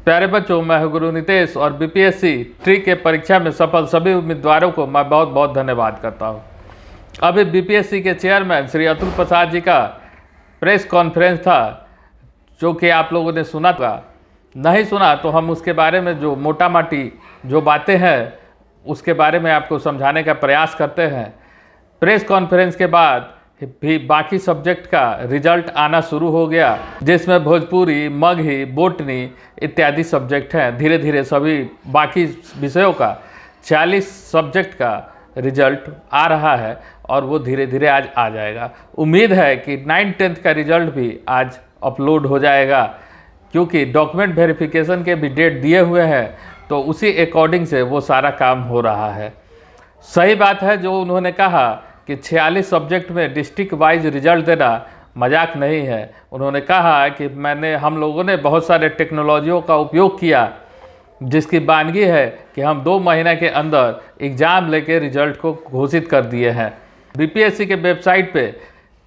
प्यारे बच्चों, मैं हूं गुरु नितेश और बीपीएससी ट्री के परीक्षा में सफल सभी उम्मीदवारों को मैं बहुत बहुत धन्यवाद करता हूं। अभी बीपीएससी के चेयरमैन श्री अतुल प्रसाद जी का प्रेस कॉन्फ्रेंस था, जो कि आप लोगों ने सुना था। नहीं सुना तो हम उसके बारे में जो मोटा माटी जो बातें हैं उसके बारे में आपको समझाने का प्रयास करते हैं। प्रेस कॉन्फ्रेंस के बाद भी बाकी सब्जेक्ट का रिजल्ट आना शुरू हो गया, जिसमें भोजपुरी, मगही, बोटनी इत्यादि सब्जेक्ट हैं। धीरे धीरे सभी बाकी विषयों का 40 सब्जेक्ट का रिजल्ट आ रहा है और वो धीरे धीरे आज आ जाएगा। उम्मीद है कि 9th-10th का रिजल्ट भी आज अपलोड हो जाएगा, क्योंकि डॉक्यूमेंट वेरिफिकेशन के भी डेट दिए हुए हैं, तो उसी अकॉर्डिंग से वो सारा काम हो रहा है। सही बात है जो उन्होंने कहा कि 46 सब्जेक्ट में डिस्ट्रिक्ट वाइज रिजल्ट देना मजाक नहीं है। उन्होंने कहा कि हम लोगों ने बहुत सारे टेक्नोलॉजियों का उपयोग किया, जिसकी बानगी है कि हम 2 महीने के अंदर एग्ज़ाम लेके रिजल्ट को घोषित कर दिए हैं। बीपीएससी के वेबसाइट पे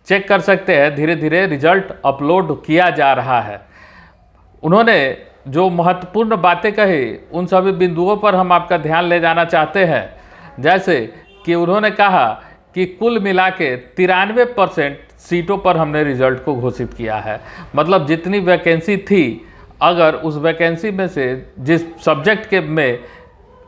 चेक कर सकते हैं, धीरे धीरे रिजल्ट अपलोड किया जा रहा है। उन्होंने जो महत्वपूर्ण बातें कही उन सभी बिंदुओं पर हम आपका ध्यान ले जाना चाहते हैं। जैसे कि उन्होंने कहा कि कुल मिला के 93% सीटों पर हमने रिजल्ट को घोषित किया है। मतलब जितनी वैकेंसी थी, अगर उस वैकेंसी में से जिस सब्जेक्ट के में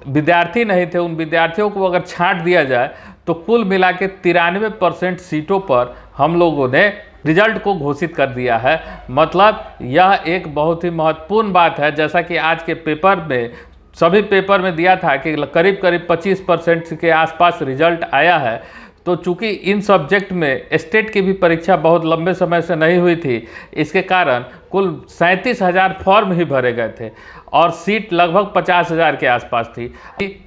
विद्यार्थी नहीं थे, उन विद्यार्थियों को अगर छांट दिया जाए तो कुल मिला के 93% सीटों पर हम लोगों ने रिजल्ट को घोषित कर दिया है। मतलब यह एक बहुत ही महत्वपूर्ण बात है। जैसा कि आज के पेपर में, सभी पेपर में दिया था कि करीब करीब 25% के आसपास रिजल्ट आया है। तो चूंकि इन सब्जेक्ट में स्टेट की भी परीक्षा बहुत लंबे समय से नहीं हुई थी, इसके कारण कुल 37,000 फॉर्म ही भरे गए थे और सीट लगभग 50,000 के आसपास थी।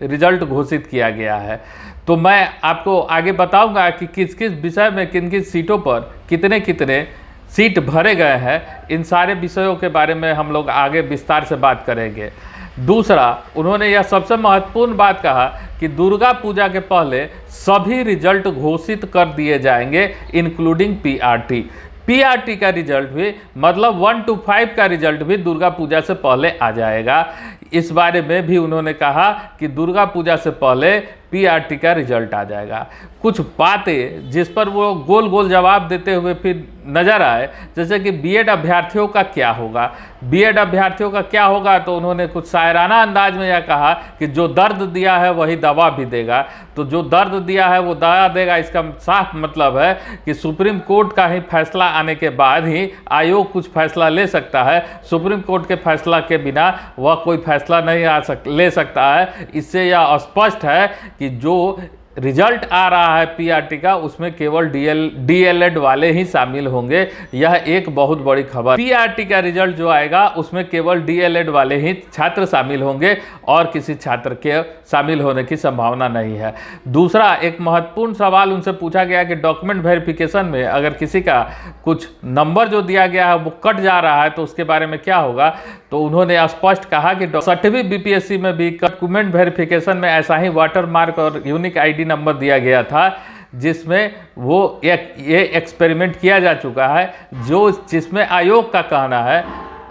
रिजल्ट घोषित किया गया है। तो मैं आपको आगे बताऊंगा कि किस किस विषय में किन किन सीटों पर कितने कितने सीट भरे गए हैं। इन सारे विषयों के बारे में हम लोग आगे विस्तार से बात करेंगे। दूसरा, उन्होंने यह सबसे महत्वपूर्ण बात कहा कि दुर्गा पूजा के पहले सभी रिजल्ट घोषित कर दिए जाएंगे, इंक्लूडिंग पीआरटी का रिजल्ट भी, मतलब 1 to 5 का रिजल्ट भी दुर्गा पूजा से पहले आ जाएगा। इस बारे में भी उन्होंने कहा कि दुर्गा पूजा से पहले पीआरटी का रिजल्ट आ जाएगा। कुछ बातें जिस पर वो गोल गोल जवाब देते हुए फिर नजर आए, जैसे कि बीएड अभ्यर्थियों का क्या होगा। बीएड अभ्यर्थियों का क्या होगा, तो उन्होंने कुछ शायराना अंदाज में यह कहा कि जो दर्द दिया है वही दवा भी देगा। तो जो दर्द दिया है वो दवा देगा, इसका साफ मतलब है कि सुप्रीम कोर्ट का ही फैसला आने के बाद ही आयोग कुछ फैसला ले सकता है। सुप्रीम कोर्ट के फैसला के बिना वह कोई फैसला नहीं ले सकता है। इससे यह स्पष्ट है कि जो रिजल्ट आ रहा है पीआरटी का, उसमें केवल डीएलएड वाले ही शामिल होंगे। यह एक बहुत बड़ी खबर। पीआरटी का रिजल्ट जो आएगा उसमें केवल डीएलएड वाले ही छात्र शामिल होंगे और किसी छात्र के शामिल होने की संभावना नहीं है। दूसरा, एक महत्वपूर्ण सवाल उनसे पूछा गया कि डॉक्यूमेंट वेरिफिकेशन में अगर किसी का कुछ नंबर जो दिया गया है वो कट जा रहा है तो उसके बारे में क्या होगा। तो उन्होंने स्पष्ट कहा कि 6वीं बीपीएससी में भी डॉक्यूमेंट वेरिफिकेशन में ऐसा ही वाटरमार्क और यूनिक आईडी नंबर दिया गया था, जिसमें वो ये एक्सपेरिमेंट किया जा चुका है, जिसमें आयोग का कहना है,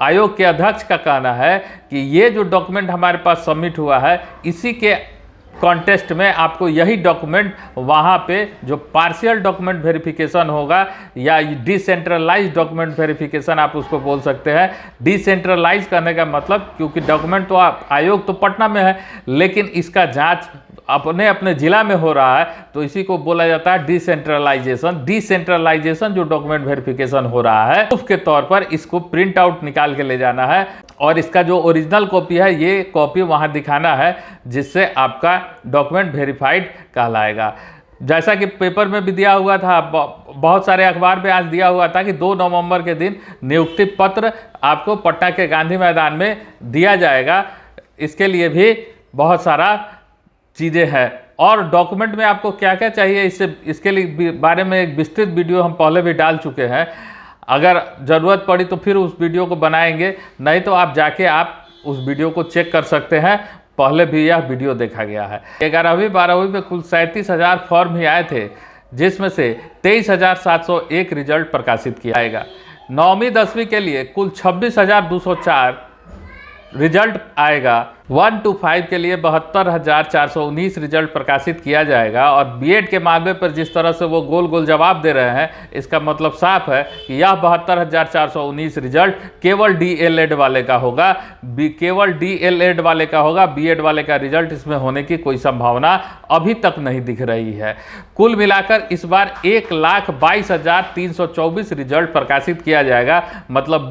आयोग के अध्यक्ष का कहना है कि ये जो डॉक्यूमेंट हमारे पास सबमिट हुआ है, इसी के कॉन्टेस्ट में आपको यही डॉक्यूमेंट वहाँ पे जो पार्शियल डॉक्यूमेंट वेरिफिकेशन होगा या डिसेंट्रलाइज डॉक्यूमेंट वेरिफिकेशन आप उसको बोल सकते हैं। डिसेंट्रलाइज करने का मतलब, क्योंकि डॉक्यूमेंट तो आयोग तो पटना में है, लेकिन इसका जांच अपने अपने जिला में हो रहा है, तो इसी को बोला जाता है डिसेंट्रलाइजेशन। जो डॉक्यूमेंट वेरिफिकेशन हो रहा है, प्रूफ के तौर पर इसको प्रिंट आउट निकाल के ले जाना है और इसका जो ओरिजिनल कॉपी है, ये कॉपी वहां दिखाना है, जिससे आपका डॉक्यूमेंट वेरीफाइड कहलाएगा। जैसा कि पेपर में भी दिया हुआ था, बहुत सारे अखबार में आज दिया हुआ था कि 2 नवंबर के दिन नियुक्ति पत्र आपको पटना के गांधी मैदान में दिया जाएगा। इसके लिए भी बहुत सारा चीज़ें हैं और डॉक्यूमेंट में आपको क्या क्या चाहिए, इसके लिए बारे में एक विस्तृत वीडियो हम पहले भी डाल चुके हैं। अगर ज़रूरत पड़ी तो फिर उस वीडियो को बनाएंगे, नहीं तो आप जाके उस वीडियो को चेक कर सकते हैं। पहले भी यह वीडियो देखा गया है। 11वीं 12वीं में कुल 37,000 फॉर्म ही आए थे, जिसमें से 23,701 रिजल्ट प्रकाशित किया जाएगा। 9वीं 10वीं के लिए कुल 26,204 रिजल्ट आएगा 1 to 5 के लिए 72,419 रिजल्ट प्रकाशित किया जाएगा। और बीएड के मामले पर जिस तरह से वो गोल गोल जवाब दे रहे हैं, इसका मतलब साफ है कि यह 72,419 रिजल्ट केवल डीएलएड वाले का होगा, केवल डीएलएड वाले का होगा। बीएड वाले का रिजल्ट इसमें होने की कोई संभावना अभी तक नहीं दिख रही है। कुल मिलाकर इस बार 1,22,324 रिजल्ट प्रकाशित किया जाएगा। मतलब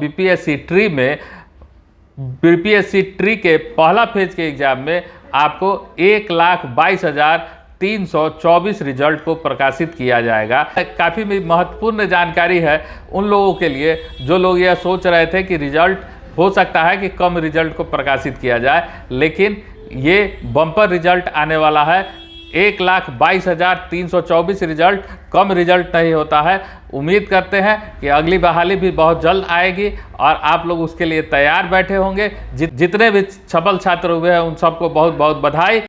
बीपीएससी ट्री के पहला फेज के एग्जाम में आपको 1,22,324 रिजल्ट को प्रकाशित किया जाएगा। काफ़ी महत्वपूर्ण जानकारी है उन लोगों के लिए जो लोग यह सोच रहे थे कि रिजल्ट हो सकता है कि कम रिजल्ट को प्रकाशित किया जाए, लेकिन ये बम्पर रिजल्ट आने वाला है। 1,22,324 रिजल्ट कम रिजल्ट नहीं होता है। उम्मीद करते हैं कि अगली बहाली भी बहुत जल्द आएगी और आप लोग उसके लिए तैयार बैठे होंगे। जितने भी सफल छात्र हुए हैं उन सबको बहुत बहुत बधाई।